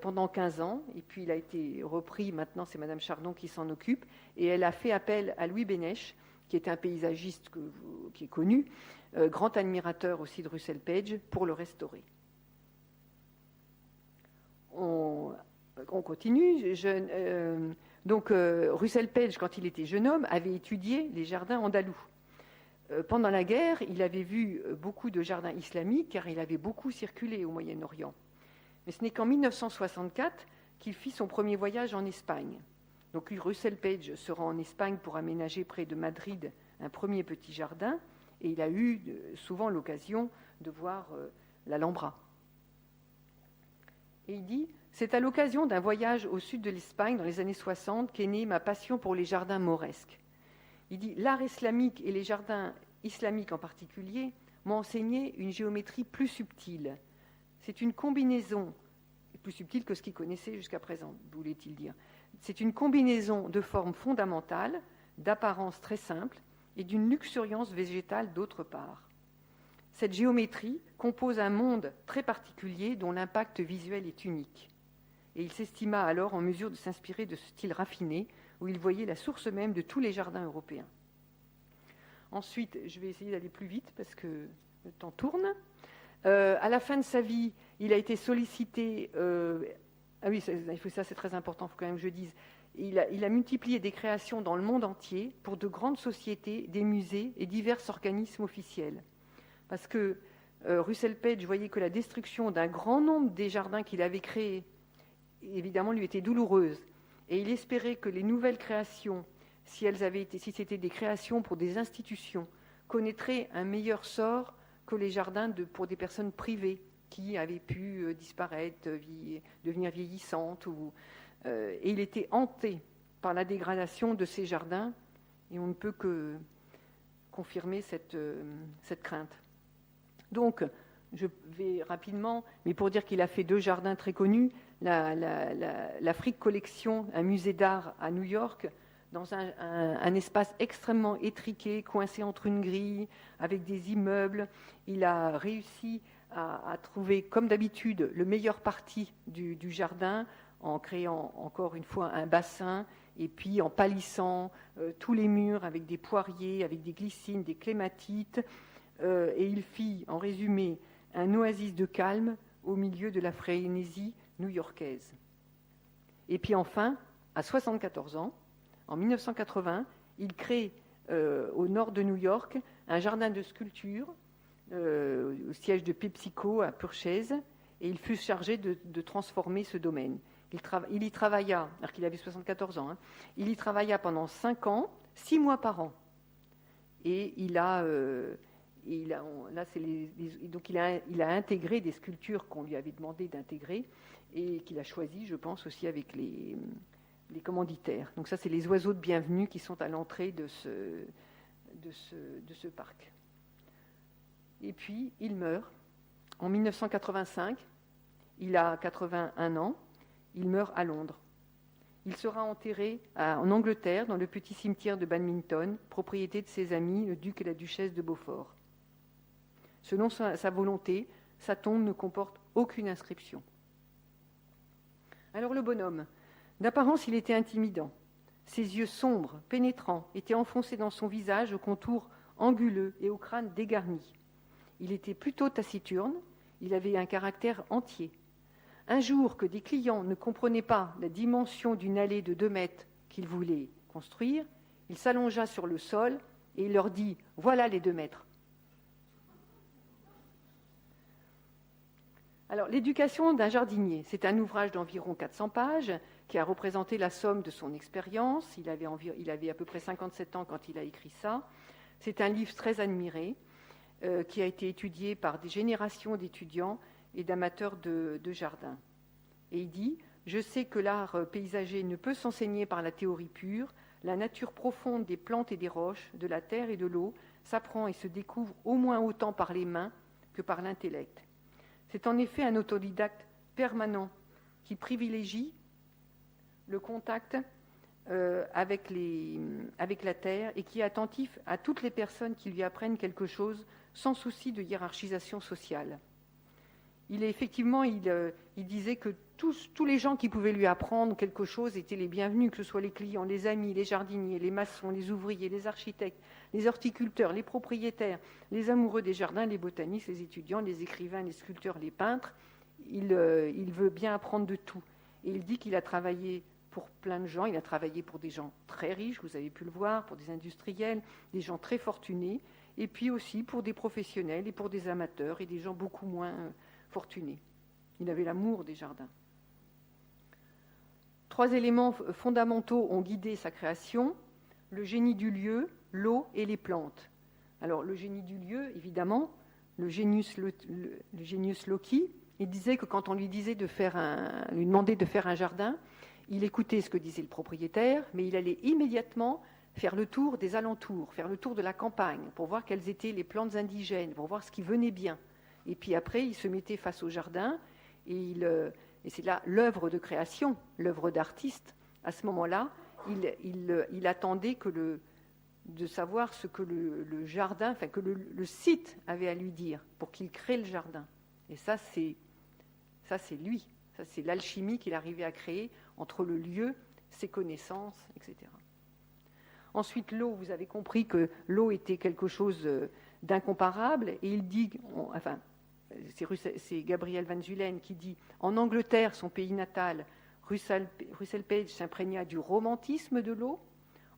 pendant 15 ans, et puis il a été repris, maintenant c'est Madame Chardon qui s'en occupe, et elle a fait appel à Louis Bénèche, qui est un paysagiste qui est connu, grand admirateur aussi de Russell Page, pour le restaurer. On continue. Russell Page, quand il était jeune homme, avait étudié les jardins andalous. Pendant la guerre, il avait vu beaucoup de jardins islamiques, car il avait beaucoup circulé au Moyen-Orient. Mais ce n'est qu'en 1964 qu'il fit son premier voyage en Espagne. Donc Russell Page se rend en Espagne pour aménager près de Madrid un premier petit jardin, et il a eu souvent l'occasion de voir l'Alhambra. Et il dit « C'est à l'occasion d'un voyage au sud de l'Espagne dans les années 60 qu'est née ma passion pour les jardins mauresques. Il dit « L'art islamique et les jardins islamiques en particulier m'ont enseigné une géométrie plus subtile. C'est une combinaison, plus subtile que ce qu'il connaissait jusqu'à présent, voulait-il dire. C'est une combinaison de formes fondamentales, d'apparence très simple et d'une luxuriance végétale d'autre part. Cette géométrie compose un monde très particulier dont l'impact visuel est unique. Et il s'estima alors en mesure de s'inspirer de ce style raffiné où il voyait la source même de tous les jardins européens. » Ensuite, je vais essayer d'aller plus vite parce que le temps tourne. À la fin de sa vie, il a été sollicité... ah oui, ça c'est très important, il faut quand même que je dise. Il a multiplié des créations dans le monde entier pour de grandes sociétés, des musées et divers organismes officiels. Parce que Russell Page voyait que la destruction d'un grand nombre des jardins qu'il avait créés, évidemment, lui était douloureuse. Et il espérait que les nouvelles créations, si c'était des créations pour des institutions, connaîtraient un meilleur sort que les jardins pour des personnes privées qui avaient pu disparaître, devenir vieillissantes. Et il était hanté par la dégradation de ces jardins, et on ne peut que confirmer cette crainte. Donc, je vais rapidement, mais pour dire qu'il a fait 2 jardins très connus, la Frick Collection, un musée d'art à New York, dans un espace extrêmement étriqué, coincé entre une grille, avec des immeubles. Il a réussi à trouver, comme d'habitude, le meilleur parti du jardin, en créant encore une fois un bassin, et puis en palissant tous les murs avec des poiriers, avec des glycines, des clématites. Et il fit, en résumé, un oasis de calme au milieu de la frénésie new-yorkaise. Et puis enfin, à 74 ans, en 1980, il crée au nord de New York un jardin de sculpture au siège de PepsiCo à Purchase, et il fut chargé de transformer ce domaine. Il y travailla, alors qu'il avait 74 ans, il y travailla pendant 5 ans, 6 mois par an. Et il a intégré des sculptures qu'on lui avait demandé d'intégrer et qu'il a choisi, je pense, aussi avec les commanditaires. Donc ça, c'est les oiseaux de bienvenue qui sont à l'entrée de ce parc. Et puis, il meurt en 1985. Il a 81 ans. Il meurt à Londres. Il sera enterré en Angleterre, dans le petit cimetière de Badminton, propriété de ses amis, le duc et la duchesse de Beaufort. Selon sa volonté, sa tombe ne comporte aucune inscription. Alors le bonhomme, d'apparence il était intimidant. Ses yeux sombres, pénétrants, étaient enfoncés dans son visage aux contours anguleux et au crâne dégarni. Il était plutôt taciturne, il avait un caractère entier. Un jour que des clients ne comprenaient pas la dimension d'une allée de 2 mètres qu'il voulait construire, il s'allongea sur le sol et il leur dit « Voilà les 2 mètres ». Alors, l'éducation d'un jardinier, c'est un ouvrage d'environ 400 pages qui a représenté la somme de son expérience. Il avait à peu près 57 ans quand il a écrit ça. C'est un livre très admiré qui a été étudié par des générations d'étudiants et d'amateurs de jardin. Et il dit « Je sais que l'art paysager ne peut s'enseigner par la théorie pure. La nature profonde des plantes et des roches, de la terre et de l'eau s'apprend et se découvre au moins autant par les mains que par l'intellect. C'est en effet un autodidacte permanent qui privilégie le contact avec la terre et qui est attentif à toutes les personnes qui lui apprennent quelque chose sans souci de hiérarchisation sociale. Il disait que tous les gens qui pouvaient lui apprendre quelque chose étaient les bienvenus, que ce soit les clients, les amis, les jardiniers, les maçons, les ouvriers, les architectes, les horticulteurs, les propriétaires, les amoureux des jardins, les botanistes, les étudiants, les écrivains, les sculpteurs, les peintres. Il veut bien apprendre de tout. Et il dit qu'il a travaillé pour plein de gens. Il a travaillé pour des gens très riches, vous avez pu le voir, pour des industriels, des gens très fortunés, et puis aussi pour des professionnels et pour des amateurs et des gens beaucoup moins fortunés. Il avait l'amour des jardins. 3 éléments fondamentaux ont guidé sa création: le génie du lieu, l'eau et les plantes. Alors le génie du lieu, évidemment, le genius loci. Il disait que quand on lui disait lui demandait de faire un jardin, il écoutait ce que disait le propriétaire, mais il allait immédiatement faire le tour des alentours, faire le tour de la campagne, pour voir quelles étaient les plantes indigènes, pour voir ce qui venait bien. Et puis après, il se mettait face au jardin, et c'est là l'œuvre de création, l'œuvre d'artiste. À ce moment-là, il attendait de savoir ce que le jardin, enfin que le site avait à lui dire, pour qu'il crée le jardin. Et ça, c'est lui. Ça, c'est l'alchimie qu'il arrivait à créer entre le lieu, ses connaissances, etc. Ensuite, l'eau, vous avez compris que l'eau était quelque chose d'incomparable. Et il dit, c'est Gabriel Van Zulen qui dit, en Angleterre, son pays natal, Russell Page s'imprégna du romantisme de l'eau.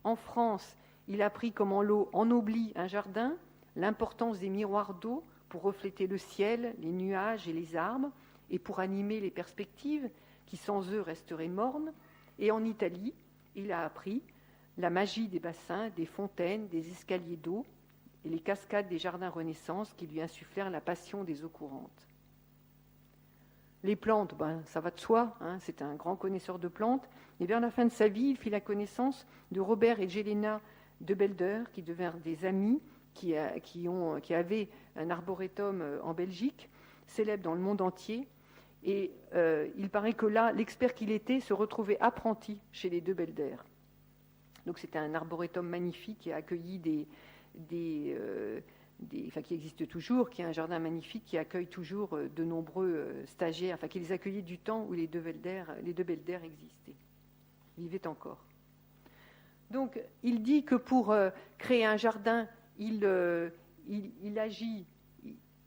En France, il apprit comment l'eau ennoblit un jardin, l'importance des miroirs d'eau pour refléter le ciel, les nuages et les arbres, et pour animer les perspectives qui sans eux resteraient mornes. Et en Italie, il a appris la magie des bassins, des fontaines, des escaliers d'eau et les cascades des jardins Renaissance qui lui insufflèrent la passion des eaux courantes. Les plantes, ça va de soi, c'est un grand connaisseur de plantes. Et vers la fin de sa vie, il fit la connaissance de Robert et Jelena de Belder, qui devinrent des amis, qui avaient un arboretum en Belgique, célèbre dans le monde entier. Et il paraît que là, l'expert qu'il était se retrouvait apprenti chez les de Belder. Donc c'était un arboretum magnifique qui a accueilli qui existe toujours, qui est un jardin magnifique qui accueille toujours de nombreux stagiaires, qui les accueillait du temps où les de Belder existaient, vivaient encore. Donc il dit que pour créer un jardin, il agit,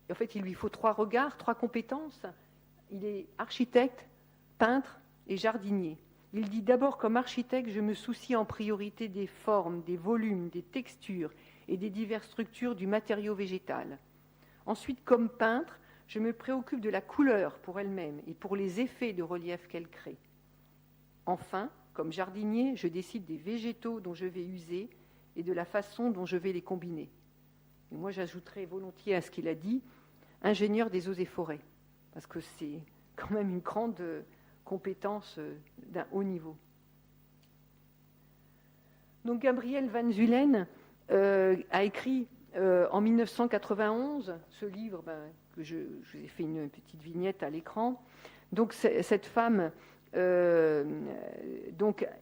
en fait il lui faut 3 regards, 3 compétences. Il est architecte, peintre et jardinier. Il dit d'abord, comme architecte, je me soucie en priorité des formes, des volumes, des textures et des diverses structures du matériau végétal. Ensuite, comme peintre, je me préoccupe de la couleur pour elle-même et pour les effets de relief qu'elle crée. Enfin, comme jardinier, je décide des végétaux dont je vais user et de la façon dont je vais les combiner. Et moi, j'ajouterais volontiers à ce qu'il a dit, ingénieur des eaux et forêts, parce que c'est quand même une grande compétence d'un haut niveau. Donc Gabriel Van Zulen a écrit en 1991 ce livre que je vous ai fait une petite vignette à l'écran. Donc cette femme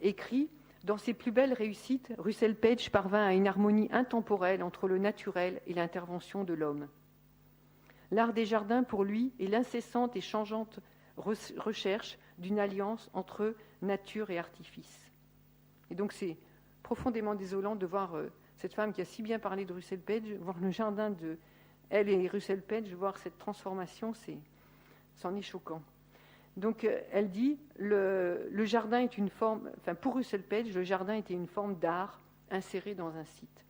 écrit: dans ses plus belles réussites, Russell Page parvint à une harmonie intemporelle entre le naturel et l'intervention de l'homme. L'art des jardins, pour lui, est l'incessante et changeante recherche d'une alliance entre nature et artifice. Et donc c'est profondément désolant de voir cette femme qui a si bien parlé de Russell Page, voir le jardin de elle et Russell Page, voir cette transformation, c'en est choquant. Donc elle dit, le jardin est une forme, pour Russell Page, le jardin était une forme d'art insérée dans un site.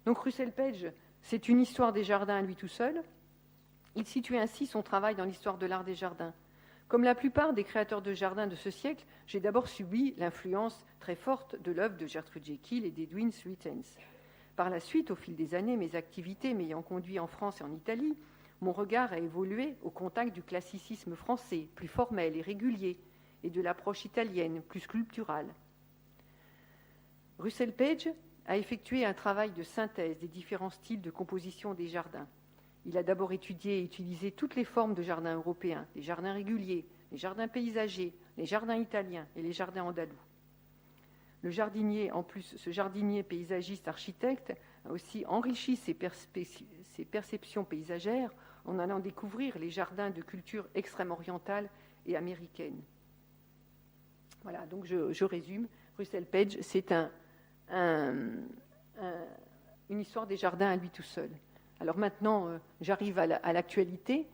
Donc Russell Page, c'est une histoire des jardins à lui tout seul. Il situe ainsi son travail dans l'histoire de l'art des jardins. Comme la plupart des créateurs de jardins de ce siècle, j'ai d'abord subi l'influence très forte de l'œuvre de Gertrude Jekyll et d'Edwin Sweetens. Par la suite, au fil des années, mes activités m'ayant conduit en France et en Italie, mon regard a évolué au contact du classicisme français, plus formel et régulier, et de l'approche italienne, plus sculpturale. Russell Page a effectué un travail de synthèse des différents styles de composition des jardins. Il a d'abord étudié et utilisé toutes les formes de jardins européens, les jardins réguliers, les jardins paysagers, les jardins italiens et les jardins andalous. Le jardinier, en plus, ce jardinier paysagiste architecte a aussi enrichi ses perceptions paysagères en allant découvrir les jardins de culture extrême-orientale et américaine. Voilà, donc je résume. Russell Page, c'est une histoire des jardins à lui tout seul. Alors maintenant, j'arrive à l'actualité.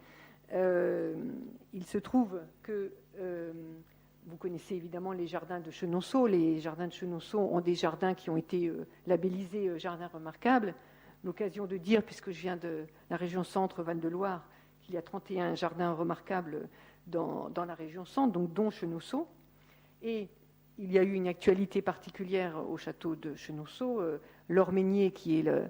Il se trouve que vous connaissez évidemment les jardins de Chenonceau. Les jardins de Chenonceau ont des jardins qui ont été labellisés jardins remarquables. L'occasion de dire, puisque je viens de la région centre Val-de-Loire, qu'il y a 31 jardins remarquables dans la région centre, donc dont Chenonceau. Et il y a eu une actualité particulière au château de Chenonceau. Laure Meignier, qui est le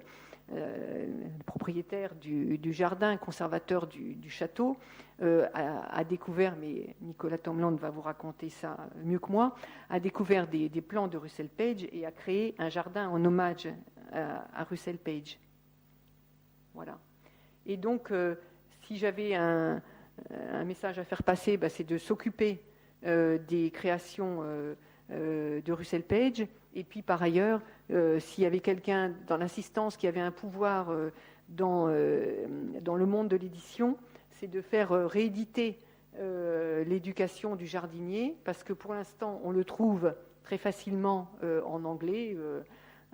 propriétaire du jardin, conservateur du château, a découvert, mais Nicolas Tomland va vous raconter ça mieux que moi, a découvert des plans de Russell Page et a créé un jardin en hommage à Russell Page. Voilà. Et donc, si j'avais un message à faire passer, c'est de s'occuper des créations de Russell Page. Et puis, par ailleurs, s'il y avait quelqu'un dans l'assistance qui avait un pouvoir dans le monde de l'édition, c'est de faire rééditer l'éducation du jardinier, parce que pour l'instant, on le trouve très facilement en anglais,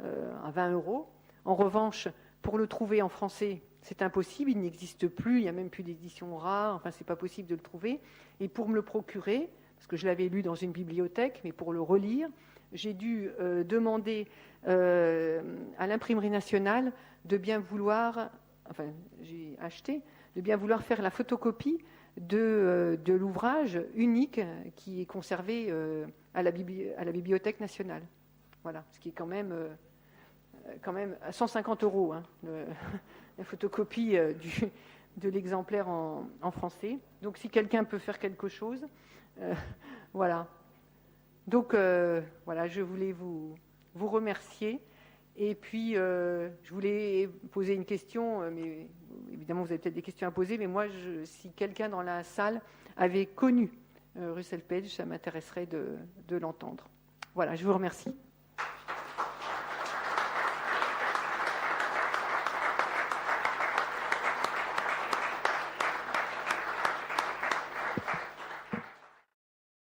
à 20 €. En revanche, pour le trouver en français, c'est impossible, il n'existe plus, il n'y a même plus d'édition rare, enfin, c'est pas possible de le trouver. Et pour me le procurer, parce que je l'avais lu dans une bibliothèque, mais pour le relire, j'ai dû demander à l'imprimerie nationale de bien vouloir, enfin j'ai acheté, de bien vouloir faire la photocopie de l'ouvrage unique qui est conservé à la Bibliothèque nationale. Voilà, ce qui est quand même à 150 €, hein, la photocopie de l'exemplaire en français. Donc si quelqu'un peut faire quelque chose, voilà. Donc voilà, je voulais vous remercier. Et puis, je voulais poser une question, mais évidemment, vous avez peut-être des questions à poser, mais moi, si quelqu'un dans la salle avait connu Russell Page, ça m'intéresserait de l'entendre. Voilà, je vous remercie.